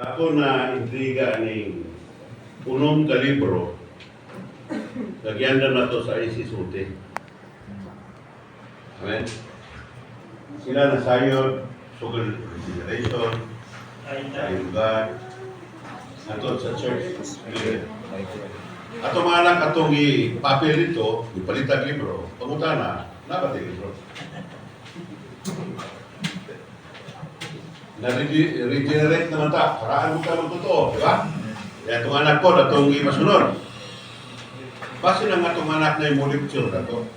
Ako na intriga ning unong kalibro, lagyan na to sa isisuti. Amen? Sila nasayod, sugod regeneration, ayun God, ato sa church. Ato mga anak, atong papel dito, ipalitag libro, pangutana, nabat yung libro. Na-regenerate naman ta, paraan mo ka magtotoo, di ba? Kaya itong anak ko, itong masunod. Base lang itong anak na yung molekule na ito.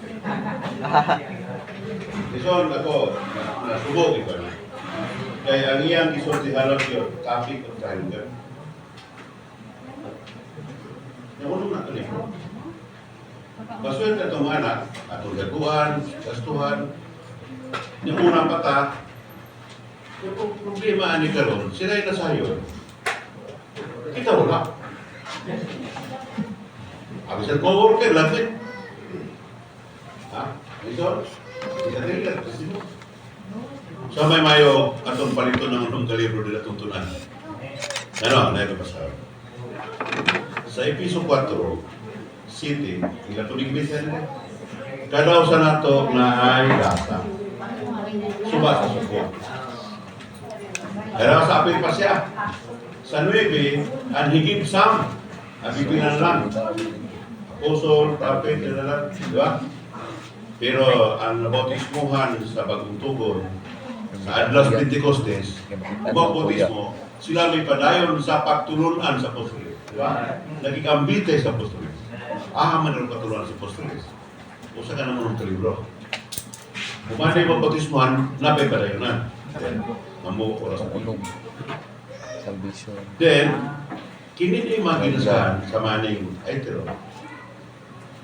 Ison ako, nasubog ito na. Kaya ang iyang isortihalot yun, topic of triangle. Nakulong na ito niyo. Basuin na itong anak, atong gaguan, gastuhan, yung unang pata, yung problema ani karon, sila yung nasayon. Kita wala. Ako sa co-worker, lapit. Ha? Ito? Kita trigger. So may mayo atong palito ng unong kalibro nila tuntunan. Ano? Naibabasa. Sa episo 4, City, ila tuling bisa nila. Kadaw sa nato na ay lasa. Suba sa suko. Pero sa apil pa siya. Sa 9, ang higip sam. Ang bibinan lang. Apostol, prophet, yun na lang. Di ba? Pero ang bautismuhan sa bagong tugon, sa Adlas Pentecostes, ang bautismo, sila may padayon sa pagtulunan sa apostoles. Di ba? Nagkikambite sa apostoles. Man rin patulunan sa apostoles. Usa ka naman ng kalibro. Kumanay mo bautismuhan, napay padayonan. Amo oras mo. Salvation. Then, kini di maginasahan sa maning hetero.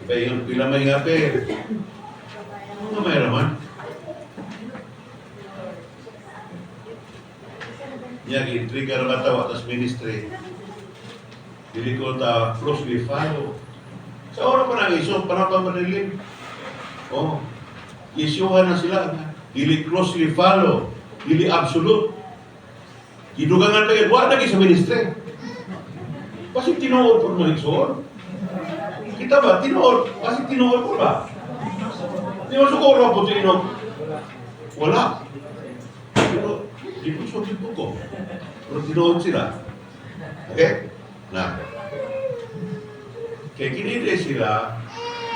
Iba yung pila may ngape. Ano may raman? Niya, intriga na matawa atas ministry. Dili ko ta closely follow. Sa oras pa ng iso, para pa manilim. Oh, isyuhan na sila. Dili closely follow. Dili absolute. Gidugangan pa yun. Wala lagi sa ministry. Kasi tinuod po mo igsoon. Kita ba? Tinuod. Kasi tinuod po ba? Di mo sukuro po tinuod. Wala. Pero, di po sulit po ko. Pero tinuod sila. Okay? Na. Kaya kinili sila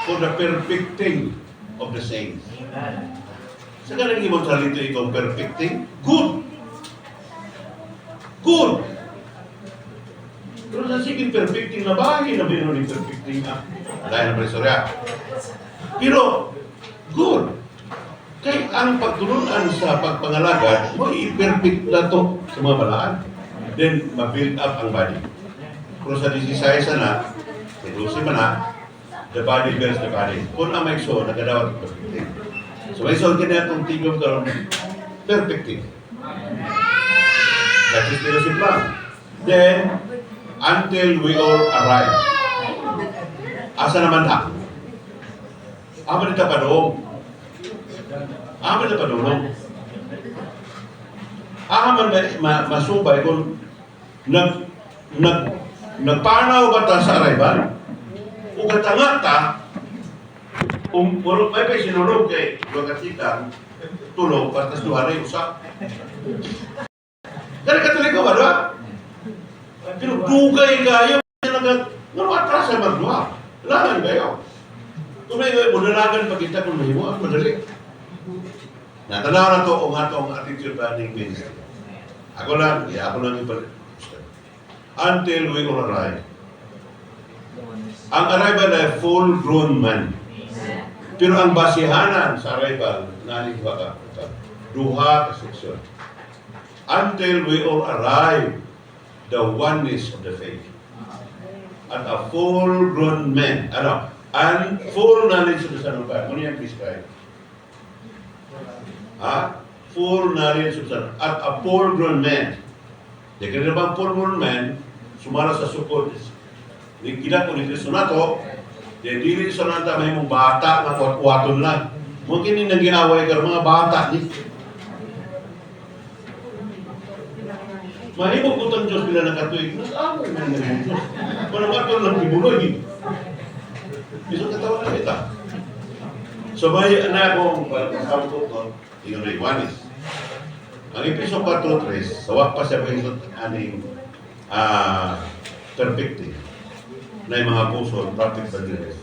for the perfecting of the saints. Sa ganang imong salito ikaw perfecting, good. Good. Pero sa sige perfecting na bahay na meron ni perfecting na. Dahil na presorya. Pero, good. Kaya ang pagtulunan sa pagpangalagad, mo i-perfect na to sa mga balaan. Then, ma-build up ang body. Pero sa 16 na, reduce man na, the body builds the body. Kung ang may so, nagkadawat ang perfecting. So may solve na itong tingog karon perfecting. That is the recipe plan. Then, until we all arrive. Asa naman ta? Aman ita pa doon. Aman ita pa doon. Masubay kung nagpanaw ba ta sa arrival? O katanga ta, puro may sinulog kay Lugatita, tulog, patas duharay, usak. Dari katuloy ko, ba? Pero dugay kayo, atras ay magduha. Langan kayo. Kung may budalagan pagkita kung mahimo, ang madali. Natanaw na to, o nga to ang attitude ba ng ministry. Ako lang ipalit. Until we all arrive. Ang arrival ay full-grown man. Pero ang basihanan sa arrival, naligwa ka. Duha ka seksyon. Until we all arrive, the oneness of the faith. At a full-grown man. And full knowledge of the Son of God. Ano yan prescribe? Full knowledge of the Son of God. At a full-grown man. Di ka na bang full-grown man, sumala sa sukod. Kita ko ni Kristo na to, dili sa nanta may mong bata na kuwaton lang. Mungkin yung nag-iaway ka mga bata ni. Mahimog ko itong Diyos bila nakatuig, nag-amo na ng Diyos. Manamat yun lang ibuloy. Isang katawan na kita. So may na akong kasama ko, tingnan na Juanes. Ang Episo 4:3, sawak pa siya Episo aning perfecti na yung mga puso, prophet Padres.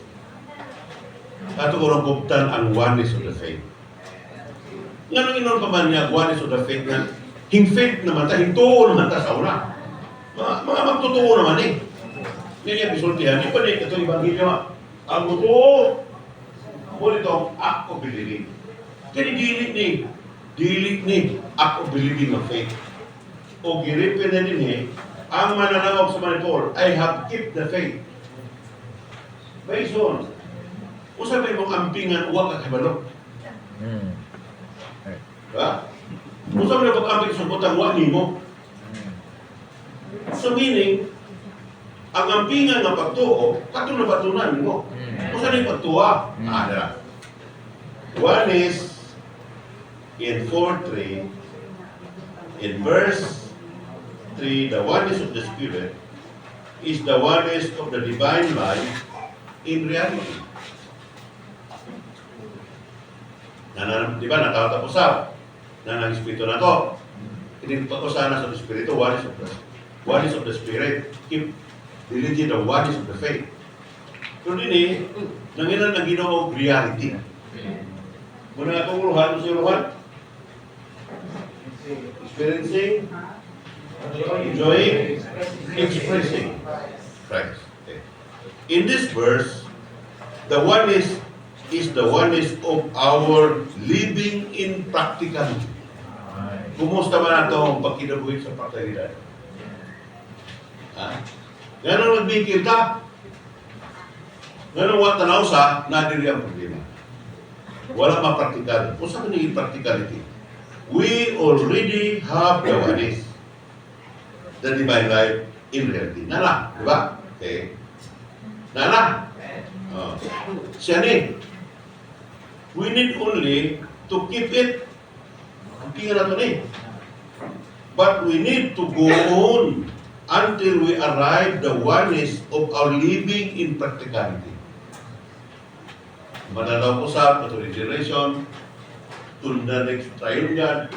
Ato ko nang kuptan ang oneness of the faith. Nga inon pa man niya, oneness of the faith na hing-faith naman ta, hintuo naman ta sa una. Mga magtotoo naman eh. Hindi niya bisultihan. Di pa rin ito ibangilyo. Ang totoo. Muli itong act of believing. Kaya dilit ni act of believing of faith. O giripin na din eh, ang mananawag sa Manipur, I have kept the faith. Based on, kung sabi mong ampingan, huwag ka kabalo. Diba? Kung sabi na pag-amping sa butang, huwag mo. So meaning, ang ampingan ng pagtuo, katulad-batunan mo. Kung saan yung pagtuwa? Ada. One is in 4:3, in verse 3, the oneness of the Spirit is the oneness of the divine life in reality. Di ba, natatapusan na ng Espiritu na to. Tinitapusan na sa Espiritu, oneness of the Spirit. Keep diligent the oneness of the faith. Pero din eh, nanginan na ginawang reality. Muna nga itong luhan, sa luhan? Experiencing, enjoying, expressing Christ. Okay. In this verse, the oneness is the oneness of our living in practicality. Kumusta ba na itong pagkinabuhin sa praktikalidad? Ganun nagbigil ka? Ganun wat tanaw sa nadiri ang problema. Wala mapraktikal. Kung saan naging practicality? We already have the oneness, the divine life in reality. Nala, di ba? Okay. Nala. Siya ni. We need only to keep it. Ang tingin natin eh. But we need to go on until we arrive the oneness of our living in practicality. Mananaw ko sa to regeneration, to the next triunion.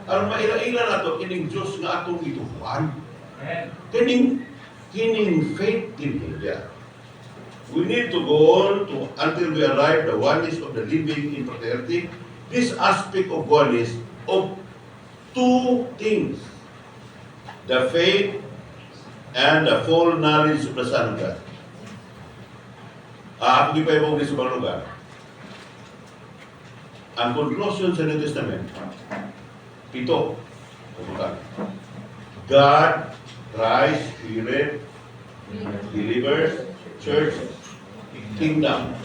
Aron maila-ila na ito, kining Diyos nga atong ituhuan. Kining faith in India. We need to go on until we arrive the oneness of the living in practicality. This aspect of oneness of two things. The faith and the full knowledge of the Son of God. Ako di pa ibang sa mga lugar. Ang conclusion sa New Testament, ito, God, Christ, Spirit, believers, church, kingdom,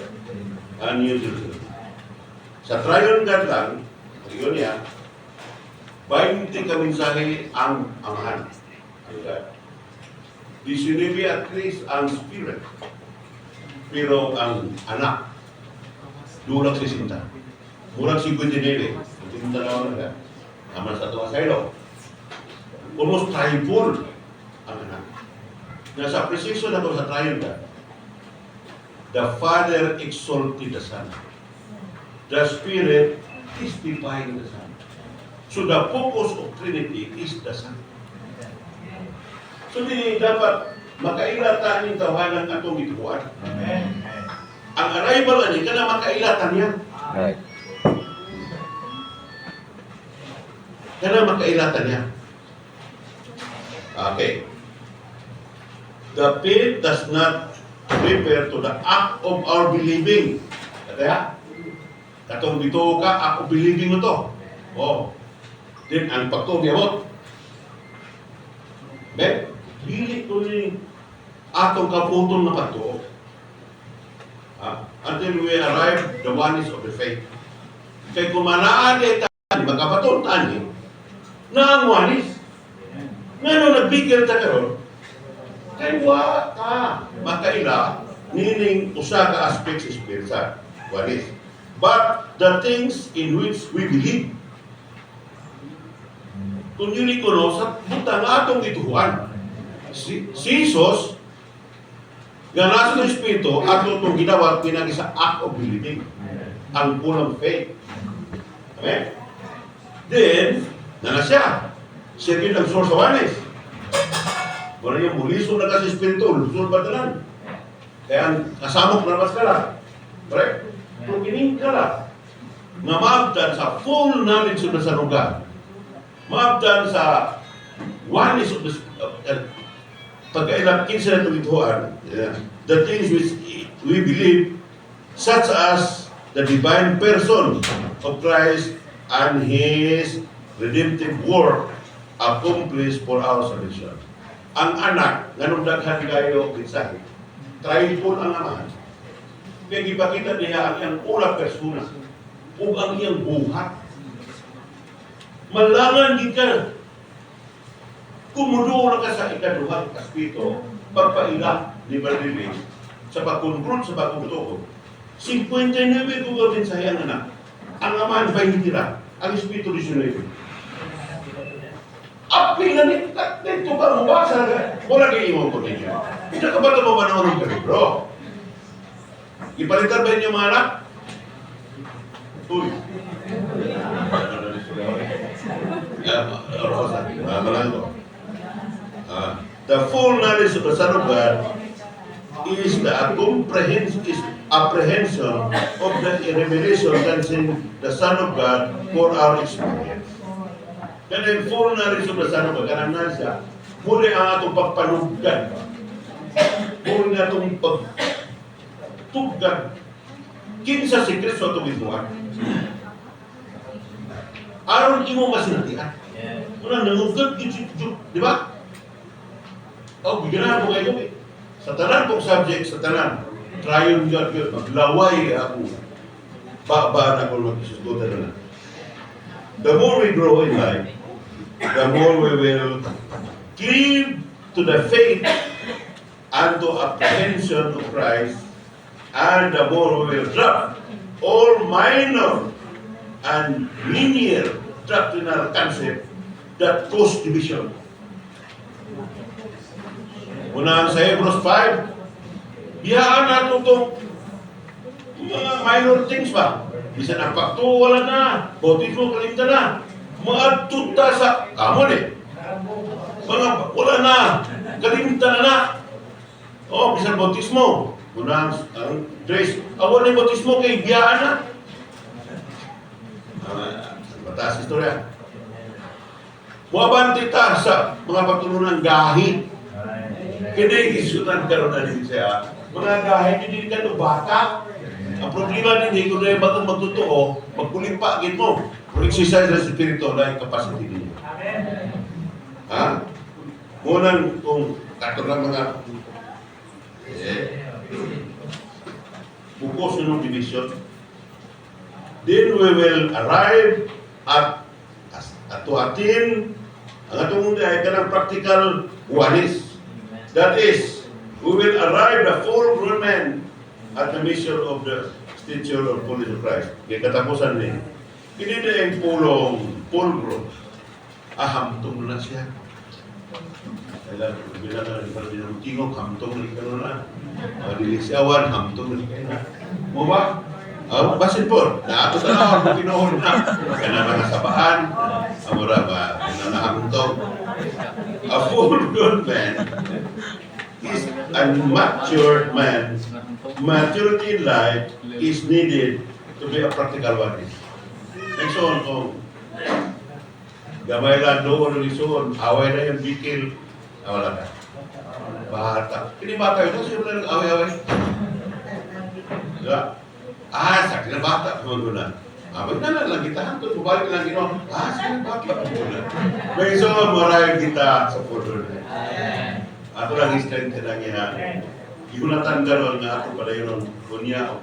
and New Jerusalem. Sa triune God lang, yun niya, 20 kaminsahe ang Amahan. Disunibia at Christ ang Spirit. Pero ang anak, durang si Sinta. Murang si Gundinele. Tingin na nga. Naman sa tuwa sa ilo. Almost triple ang anak. Nasa precision na ito sa triune God. The Father exalted the Son. The Spirit testifying the Son. So the focus of Trinity is the Son. So hindi dapat makailatan yung tawanan atong itubuan. Ang arrival ani kana makailatan yan. Right. Kana makailatan yan. Okay. The faith does not refer to the act of our believing. Kaya, katong dito ka, act of believing mo to. Oh. Then, ang pagtubiyamot. Ben, dili ko ni atong kaputol na pagtuo. Until we arrive the oneness of the faith. Kaya kung manaan tani, magkapatol tani, na ang oneness. Ngayon, nagbigil ta karon, kaya wa ka makaila meaning usa ka aspects spiritual. Oneness. But the things in which we believe. Kung yun ikono, sa butang atong ituhuan. si Jesus, nga nasa ng Espiritu, at itong ginawa, pinag-isa act of believing. Ang unang faith. Amen? Then, na siya. Second ang source of awareness. Wala yung buliso na kasi Espiritu, lusol ba tanan? Kaya kasamok na mas ka lang. Correct? Kung kining ka lang, na maabdan sa full knowledge of the Son of God, maabdan sa oneness of the pagkailang kinsa na tugituan, the things which we believe, such as the divine person of Christ and His redemptive work accomplished for our salvation. Ang anak, ganun daghan kayo kinsa, triple ang amahan. Kaya ipakita niya ang iyang una persona o ang iyang buhat. Malangan di ka kumudo na ka sa ikaduha kaspito, pagpaila ni Bardili sa pagkonfront sa pagkutuko. 59 ko din sa iyang anak. Ang amahan 20 lang, ang Espiritu 19. Apil na nito ka mabasa na wala kayo imong ko ninyo. Hindi ka ba ito mamanahon ng libro? Ipalitan ba inyo mga anak? Uy. The full knowledge of the Son of God is the apprehension of the revelation concerning the Son of God for our experience. Kaya yung full knowledge of the Son of God, kanang siya, muli ang atong pagpanuggan. Muli na itong pagtuggan. Kinsa si Kristo itong ituan. Aron imo masinatian. Muna nangugad, di ba? O, bigyan mo kayo eh. Sa tanan pong subject, sa tanan, triune God, maglaway ako. Ba na kung magkisusutan na. The more we grow in life, the more we will cleave to the faith and to apprehension of Christ, and the more we will drop all minor and linear doctrinal concept that cause division. Una sa Hebrews 5, biyaan natin itong mga minor things ba? Bisa ng pakto, wala na. Bautismo, kalimta na. Mga tuta sa kamon eh. Mga wala na. Kalimta na. O, bisa bautismo. Una ang grace. Awan na bautismo kay biyaan na. Batas istorya. Muabante ta sa mga pagtulungan gahi. Kaya isutan karon na din siya. Mga gahi hindi ka no bata. Ang problema din kung na yung batang magtotoo, magpulimpagin mo. Kung exercise ng spirito na yung capacity niya. Ha? Munang kung kato ng mga bukos ng division, then we will arrive at to attain ang atong ay kanang practical oneness. That is, we will arrive the full grown man at the measure of the stature of fullness of Christ. Kaya katapusan niya. Hindi na yung full grown. Hamtong na siya. Kaya bilang na ng tingog, hamtong na ikaw na. Dilisiawan, hamtong na ikaw na. Mo ba? Basin po, naato na ako, pinuhon na. Kaya na mga sabaan, amura ba, nanahangtong. A full-grown man is a mature man. Maturity in life is needed to be a practical one. Next on, gamay lang doon, lison, away na yung bikil, wala ka. Bata. Hindi bata yun, kasi wala nang away-away. Diba? Sakit na bata, huwag na. Abang na lang kita, hantod, bubalik lang ginawa. Sakit na bata, huwag na. May so, marayang kita sa photo na. Ato lang strength na niya. Ikunatan ganon nga ako pala yun, kunya ako.